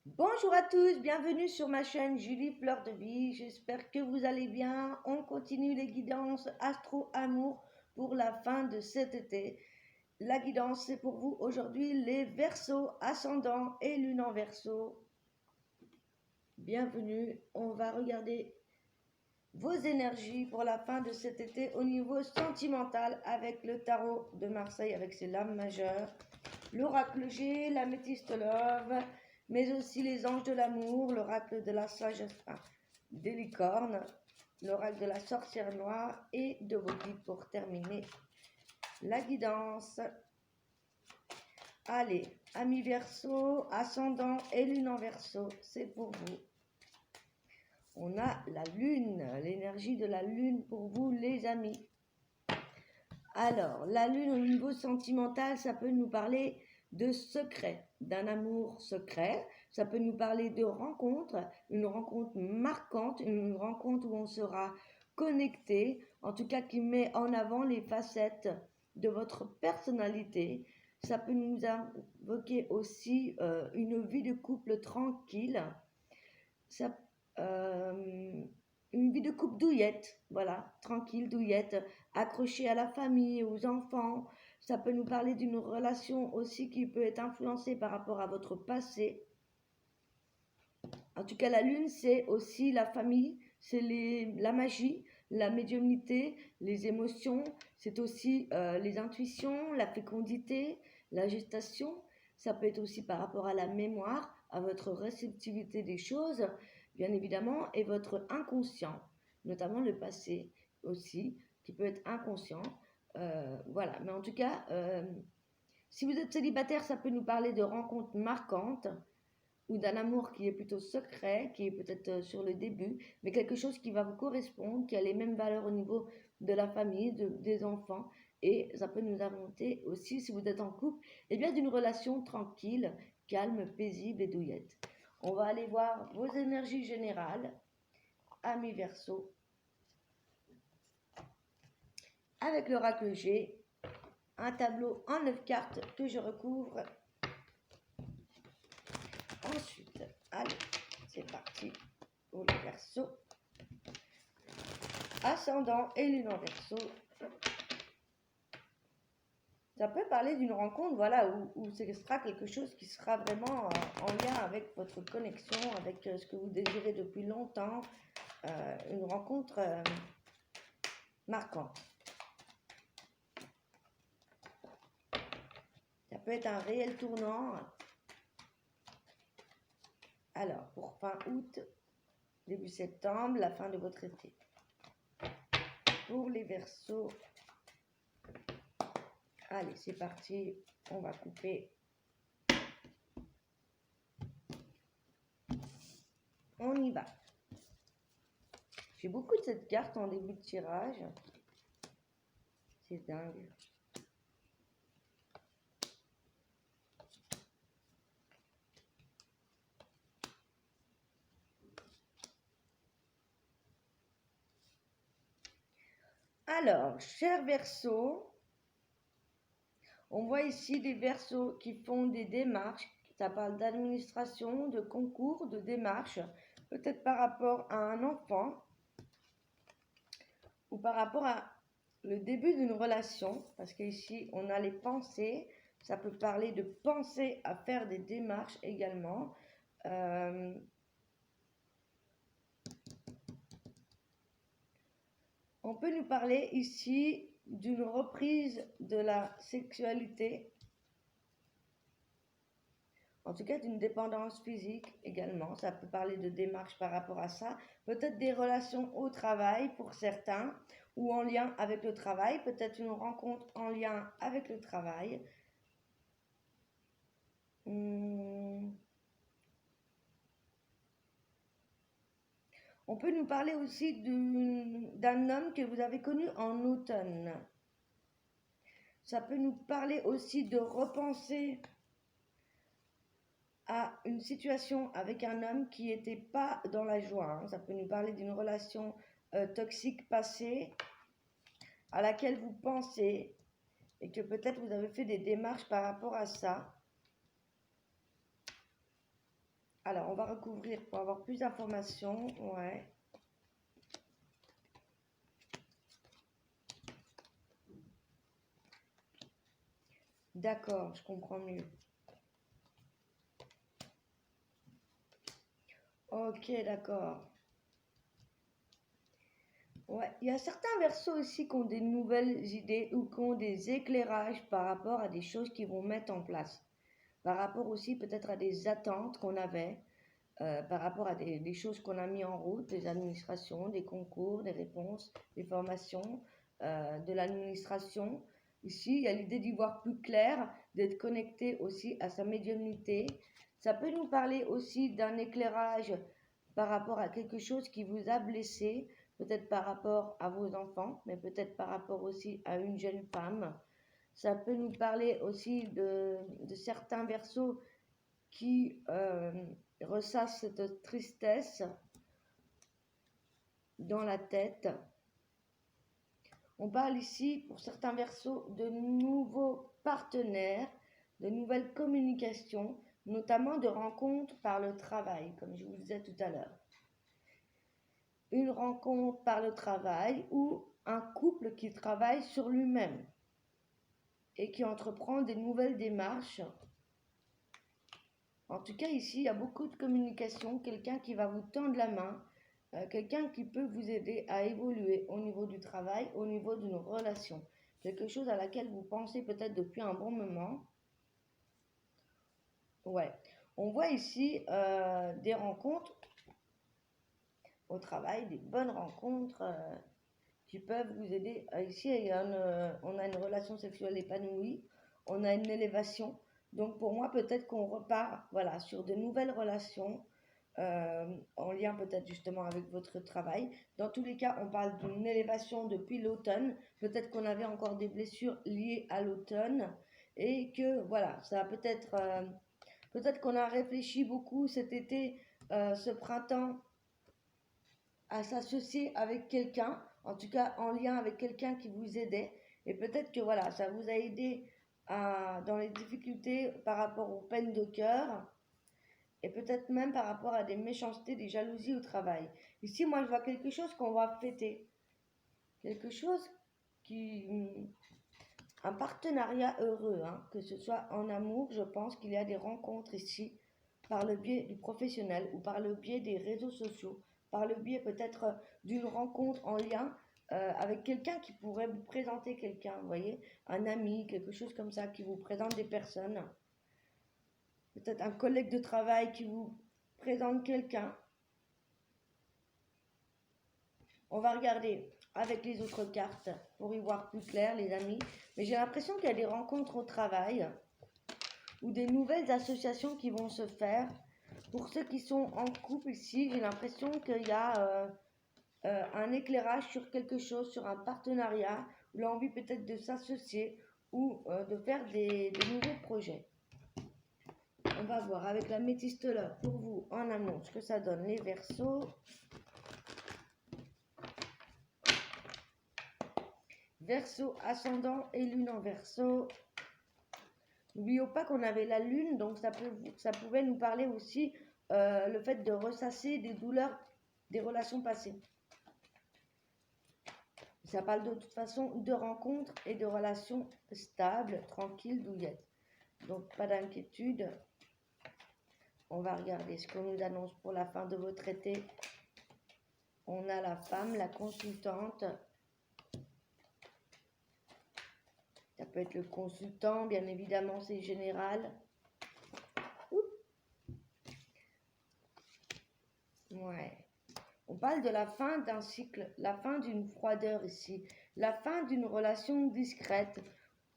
Bonjour à tous, bienvenue sur ma chaîne Julie Fleur de Vie. J'espère que vous allez bien. On continue les guidances Astro-Amour pour la fin de cet été. La guidance, c'est pour vous aujourd'hui les Verseaux, ascendant et lune en Verseau. Bienvenue, on va regarder vos énergies pour la fin de cet été au niveau sentimental avec le tarot de Marseille avec ses lames majeures, l'oracle G, l'améthyste love, mais aussi les anges de l'amour, l'oracle de la sagesse des licornes, l'oracle de la sorcière noire et de vos guides pour terminer la guidance. Allez, amis Verseau, ascendant et lune en Verseau, c'est pour vous. On a la lune, l'énergie de la lune pour vous les amis. Alors, la lune au niveau sentimental, ça peut nous parler de secret, d'un amour secret. Ça peut nous parler de rencontre, une rencontre marquante, une rencontre où on sera connecté, en tout cas qui met en avant les facettes de votre personnalité. Ça peut nous invoquer aussi une vie de couple tranquille. Ça, une vie de couple douillette, voilà, tranquille, douillette, accrochée à la famille, aux enfants. Ça peut nous parler d'une relation aussi qui peut être influencée par rapport à votre passé. En tout cas, la lune, c'est aussi la famille, c'est la magie, la médiumnité, les émotions, c'est aussi les intuitions, la fécondité, la gestation. Ça peut être aussi par rapport à la mémoire, à votre réceptivité des choses, bien évidemment, et votre inconscient, notamment le passé aussi, qui peut être inconscient. Voilà, mais en tout cas, si vous êtes célibataire, ça peut nous parler de rencontres marquantes ou d'un amour qui est plutôt secret, qui est peut-être sur le début, mais quelque chose qui va vous correspondre, qui a les mêmes valeurs au niveau de la famille, des enfants, et ça peut nous inventer aussi, si vous êtes en couple, et bien d'une relation tranquille, calme, paisible et douillette. On va aller voir vos énergies générales, amis Verseau, avec l'oracle G, un tableau en 9 cartes que je recouvre. Ensuite, allez, c'est parti pour les Verseaux. Ascendant et lune en Verseau. Ça peut parler d'une rencontre, voilà, où ce sera quelque chose qui sera vraiment en lien avec votre connexion, avec ce que vous désirez depuis longtemps, une rencontre marquante. Ça peut être un réel tournant. Alors, pour fin août, début septembre, la fin de votre été. Pour les Verseaux, allez, c'est parti, on va couper. On y va. J'ai beaucoup de cette carte en début de tirage. C'est dingue. Alors, cher Verseau, on voit ici des Verseaux qui font des démarches. Ça parle d'administration, de concours, de démarches, peut-être par rapport à un enfant ou par rapport à le début d'une relation, parce qu'ici on a les pensées, ça peut parler de penser à faire des démarches également. On peut nous parler ici d'une reprise de la sexualité, en tout cas d'une dépendance physique également. Ça peut parler de démarches par rapport à ça. Peut-être des relations au travail pour certains ou en lien avec le travail. Peut-être une rencontre en lien avec le travail. On peut nous parler aussi d'un homme que vous avez connu en automne. Ça peut nous parler aussi de repenser à une situation avec un homme qui n'était pas dans la joie. Ça peut nous parler d'une relation toxique passée à laquelle vous pensez et que peut-être vous avez fait des démarches par rapport à ça. Alors, on va recouvrir pour avoir plus d'informations. Ouais. D'accord, je comprends mieux. Ok, d'accord. Ouais, il y a certains versos aussi qui ont des nouvelles idées ou qui ont des éclairages par rapport à des choses qu'ils vont mettre en place. Par rapport aussi peut-être à des attentes qu'on avait, par rapport à des choses qu'on a mis en route, des administrations, des concours, des réponses, des formations, de l'administration. Ici, il y a l'idée d'y voir plus clair, d'être connecté aussi à sa médiumnité. Ça peut nous parler aussi d'un éclairage par rapport à quelque chose qui vous a blessé, peut-être par rapport à vos enfants, mais peut-être par rapport aussi à une jeune femme. Ça peut nous parler aussi de certains versos qui ressassent cette tristesse dans la tête. On parle ici, pour certains versos, de nouveaux partenaires, de nouvelles communications, notamment de rencontres par le travail, comme je vous disais tout à l'heure. Une rencontre par le travail ou un couple qui travaille sur lui-même et qui entreprend des nouvelles démarches. En tout cas, ici, il y a beaucoup de communication, quelqu'un qui va vous tendre la main, quelqu'un qui peut vous aider à évoluer au niveau du travail, au niveau d'une relation. Quelque chose à laquelle vous pensez peut-être depuis un bon moment. Ouais. On voit ici des rencontres au travail, des bonnes rencontres qui peuvent vous aider. Ici, on a une relation sexuelle épanouie, on a une élévation. Donc pour moi, peut-être qu'on repart voilà, sur de nouvelles relations en lien peut-être justement avec votre travail. Dans tous les cas, on parle d'une élévation depuis l'automne. Peut-être qu'on avait encore des blessures liées à l'automne et que voilà, ça a peut-être qu'on a réfléchi beaucoup cet été, ce printemps, à s'associer avec quelqu'un, en tout cas en lien avec quelqu'un qui vous aidait. Et peut-être que voilà, ça vous a aidé dans les difficultés par rapport aux peines de cœur et peut-être même par rapport à des méchancetés, des jalousies au travail. Ici, moi, je vois quelque chose qu'on va fêter. Quelque chose qui... Un partenariat heureux, hein, que ce soit en amour, je pense qu'il y a des rencontres ici par le biais du professionnel ou par le biais des réseaux sociaux, par le biais peut-être d'une rencontre en lien avec quelqu'un qui pourrait vous présenter quelqu'un, vous voyez, un ami, quelque chose comme ça, qui vous présente des personnes, peut-être un collègue de travail qui vous présente quelqu'un. On va regarder avec les autres cartes pour y voir plus clair, les amis. Mais j'ai l'impression qu'il y a des rencontres au travail ou des nouvelles associations qui vont se faire. Pour ceux qui sont en couple ici, j'ai l'impression qu'il y a un éclairage sur quelque chose, sur un partenariat, ou l'envie peut-être de s'associer ou de faire des nouveaux projets. On va voir avec la métiste là pour vous en amour ce que ça donne les Verseaux. Verseau ascendant et lune en Verseau. N'oublions pas qu'on avait la lune, donc ça pouvait nous parler aussi le fait de ressasser des douleurs des relations passées. Ça parle de toute façon de rencontres et de relations stables, tranquilles, douillettes. Donc pas d'inquiétude. On va regarder ce qu'on nous annonce pour la fin de votre été. On a la femme, la consultante. Ça peut être le consultant, bien évidemment, c'est général. Ouais. On parle de la fin d'un cycle, la fin d'une froideur ici, la fin d'une relation discrète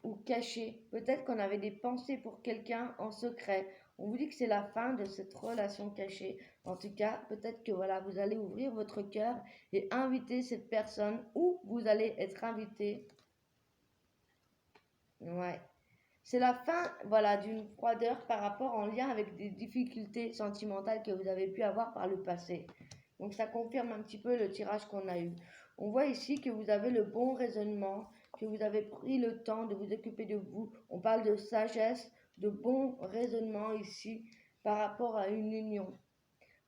ou cachée. Peut-être qu'on avait des pensées pour quelqu'un en secret. On vous dit que c'est la fin de cette relation cachée. En tout cas, peut-être que voilà, vous allez ouvrir votre cœur et inviter cette personne ou vous allez être invité. Ouais. C'est la fin, voilà, d'une froideur par rapport en lien avec des difficultés sentimentales que vous avez pu avoir par le passé. Donc ça confirme un petit peu le tirage qu'on a eu. On voit ici que vous avez le bon raisonnement, que vous avez pris le temps de vous occuper de vous. On parle de sagesse, de bon raisonnement ici. par rapport à une union,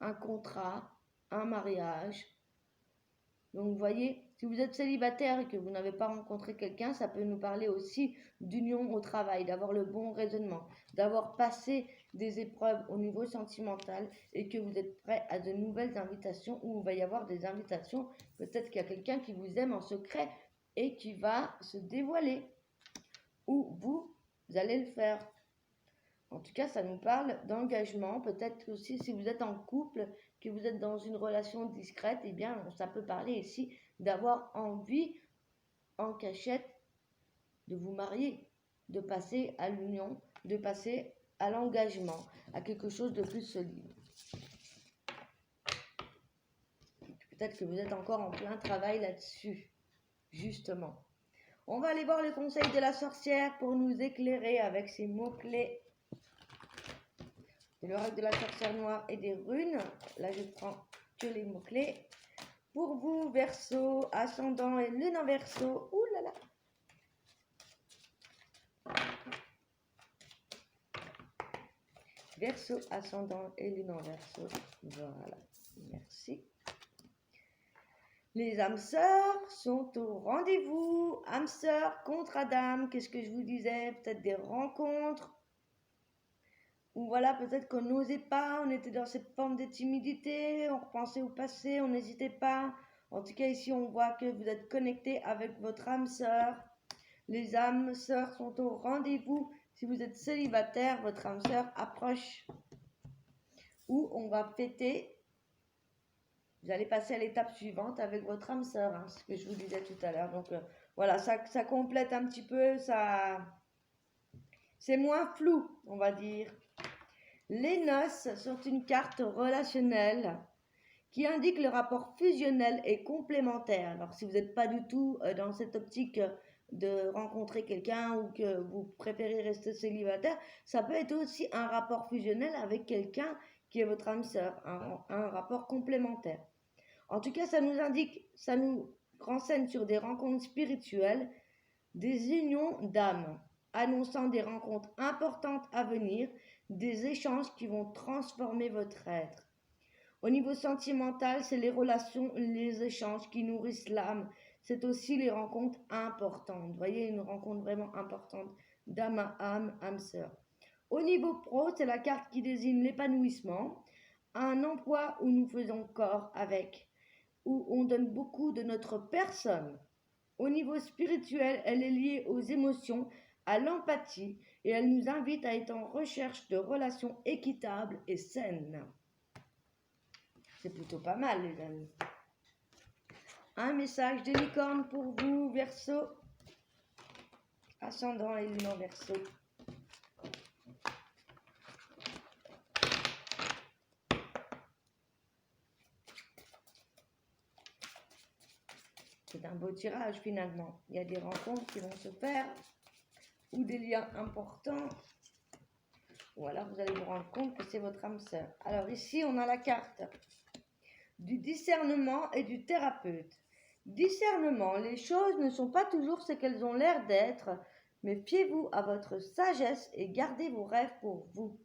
un contrat, un mariage. Donc, vous voyez, si vous êtes célibataire et que vous n'avez pas rencontré quelqu'un, ça peut nous parler aussi d'union au travail, d'avoir le bon raisonnement, d'avoir passé des épreuves au niveau sentimental et que vous êtes prêt à de nouvelles invitations où il va y avoir des invitations. Peut-être qu'il y a quelqu'un qui vous aime en secret et qui va se dévoiler. Ou vous allez le faire. En tout cas, ça nous parle d'engagement. Peut-être aussi si vous êtes en couple, que vous êtes dans une relation discrète, eh bien, ça peut parler ici d'avoir envie en cachette de vous marier, de passer à l'union, de passer à l'engagement, à quelque chose de plus solide. Peut-être que vous êtes encore en plein travail là-dessus, justement. On va aller voir le conseil de la sorcière pour nous éclairer avec ces mots-clés. C'est l'oracle de la sorcière noire et des runes. Là, je prends que les mots-clés. Pour vous, Verseau, ascendant et lune en Verseau. Ouh là là. Verseau, ascendant et lune en Verseau. Voilà. Merci. Les âmes sœurs sont au rendez-vous. Âmes sœurs contre Adam. Qu'est-ce que je vous disais? Peut-être des rencontres. Ou voilà, peut-être qu'on n'osait pas, on était dans cette forme de timidité, on repensait au passé, on n'hésitait pas. En tout cas, ici, on voit que vous êtes connecté avec votre âme sœur. Les âmes sœurs sont au rendez-vous. Si vous êtes célibataire, votre âme sœur approche. Ou on va fêter. Vous allez passer à l'étape suivante avec votre âme sœur, hein, ce que je vous disais tout à l'heure. Donc voilà, ça complète un petit peu, c'est moins flou, on va dire. Les noces sont une carte relationnelle qui indique le rapport fusionnel et complémentaire. Alors, si vous n'êtes pas du tout dans cette optique de rencontrer quelqu'un ou que vous préférez rester célibataire, ça peut être aussi un rapport fusionnel avec quelqu'un qui est votre âme sœur, un rapport complémentaire. En tout cas, ça nous indique, ça nous renseigne sur des rencontres spirituelles, des unions d'âmes, annonçant des rencontres importantes à venir, des échanges qui vont transformer votre être. Au niveau sentimental, c'est les relations, les échanges qui nourrissent l'âme. C'est aussi les rencontres importantes. Vous voyez, une rencontre vraiment importante d'âme à âme, âme sœur. Au niveau pro, c'est la carte qui désigne l'épanouissement, un emploi où nous faisons corps avec, où on donne beaucoup de notre personne. Au niveau spirituel, elle est liée aux émotions, à l'empathie et elle nous invite à être en recherche de relations équitables et saines. C'est plutôt pas mal, les amis. Un message de licorne pour vous, Verseau. Ascendant et lune en Verseau. C'est un beau tirage finalement. Il y a des rencontres qui vont se faire ou des liens importants. Ou alors vous allez vous rendre compte que c'est votre âme sœur. Alors ici, on a la carte du discernement et du thérapeute. Discernement, les choses ne sont pas toujours ce qu'elles ont l'air d'être, mais fiez-vous à votre sagesse et gardez vos rêves pour vous.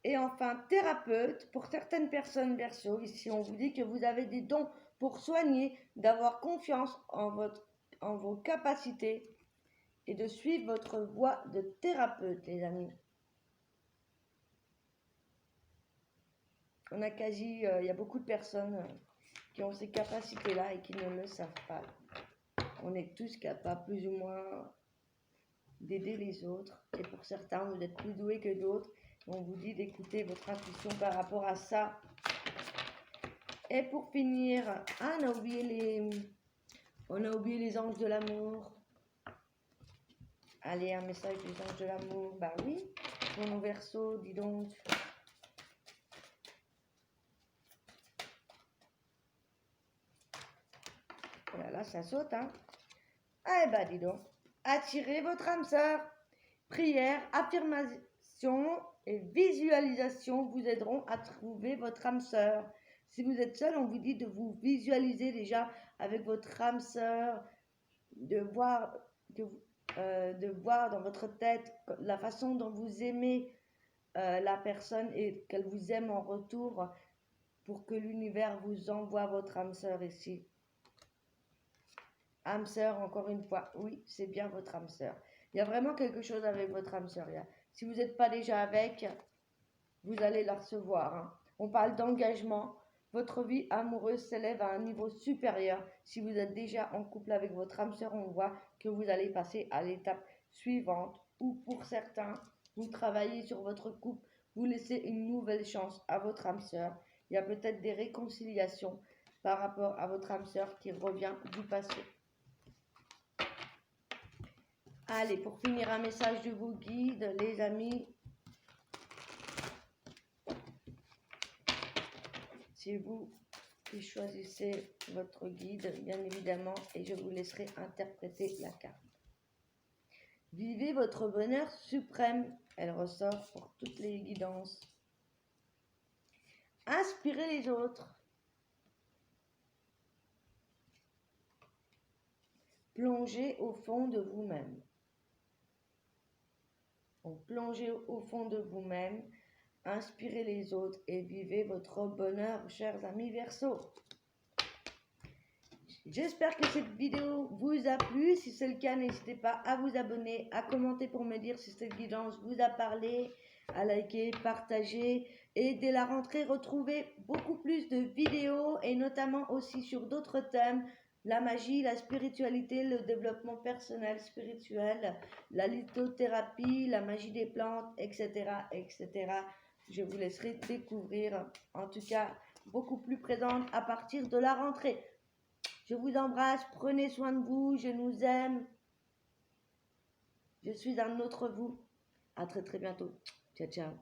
Et enfin, thérapeute, pour certaines personnes Verseau, ici on vous dit que vous avez des dons pour soigner, d'avoir confiance en vos capacités et de suivre votre voie de thérapeute, les amis. On a il y a beaucoup de personnes qui ont ces capacités-là et qui ne le savent pas. On est tous capables, plus ou moins, d'aider les autres. Et pour certains, vous êtes plus doués que d'autres. On vous dit d'écouter votre intuition par rapport à ça. Et pour finir, on a oublié les anges de l'amour. Allez, un message des anges de l'amour. Bah oui, pour nos Verseaux, dis donc. Voilà, là, ça saute, hein. Eh bah, dis donc. Attirez votre âme sœur. Prière, affirmation et visualisation vous aideront à trouver votre âme sœur. Si vous êtes seul, on vous dit de vous visualiser déjà avec votre âme sœur, de voir que de voir dans votre tête la façon dont vous aimez la personne et qu'elle vous aime en retour pour que l'univers vous envoie votre âme sœur ici. Âme sœur, encore une fois, oui, c'est bien votre âme sœur. Il y a vraiment quelque chose avec votre âme sœur. Si vous n'êtes pas déjà avec, vous allez la recevoir. Hein. On parle d'engagement. Votre vie amoureuse s'élève à un niveau supérieur. Si vous êtes déjà en couple avec votre âme sœur, on voit que vous allez passer à l'étape suivante. Ou pour certains, vous travaillez sur votre couple, vous laissez une nouvelle chance à votre âme sœur. Il y a peut-être des réconciliations par rapport à votre âme sœur qui revient du passé. Allez, pour finir, un message de vos guides, les amis. C'est vous qui choisissez votre guide, bien évidemment, et je vous laisserai interpréter la carte. Vivez votre bonheur suprême. Elle ressort pour toutes les guidances. Inspirez les autres. Plongez au fond de vous-même. Donc, plongez au fond de vous-même, inspirez les autres et vivez votre bonheur, chers amis Verseau. J'espère que cette vidéo vous a plu. Si c'est le cas, n'hésitez pas à vous abonner, à commenter pour me dire si cette guidance vous a parlé, à liker, partager. Et dès la rentrée, retrouvez beaucoup plus de vidéos et notamment aussi sur d'autres thèmes. La magie, la spiritualité, le développement personnel, spirituel, la lithothérapie, la magie des plantes, etc., etc. Je vous laisserai découvrir, en tout cas, beaucoup plus présente à partir de la rentrée. Je vous embrasse, prenez soin de vous, je nous aime. Je suis un autre vous. À très très bientôt. Ciao, ciao.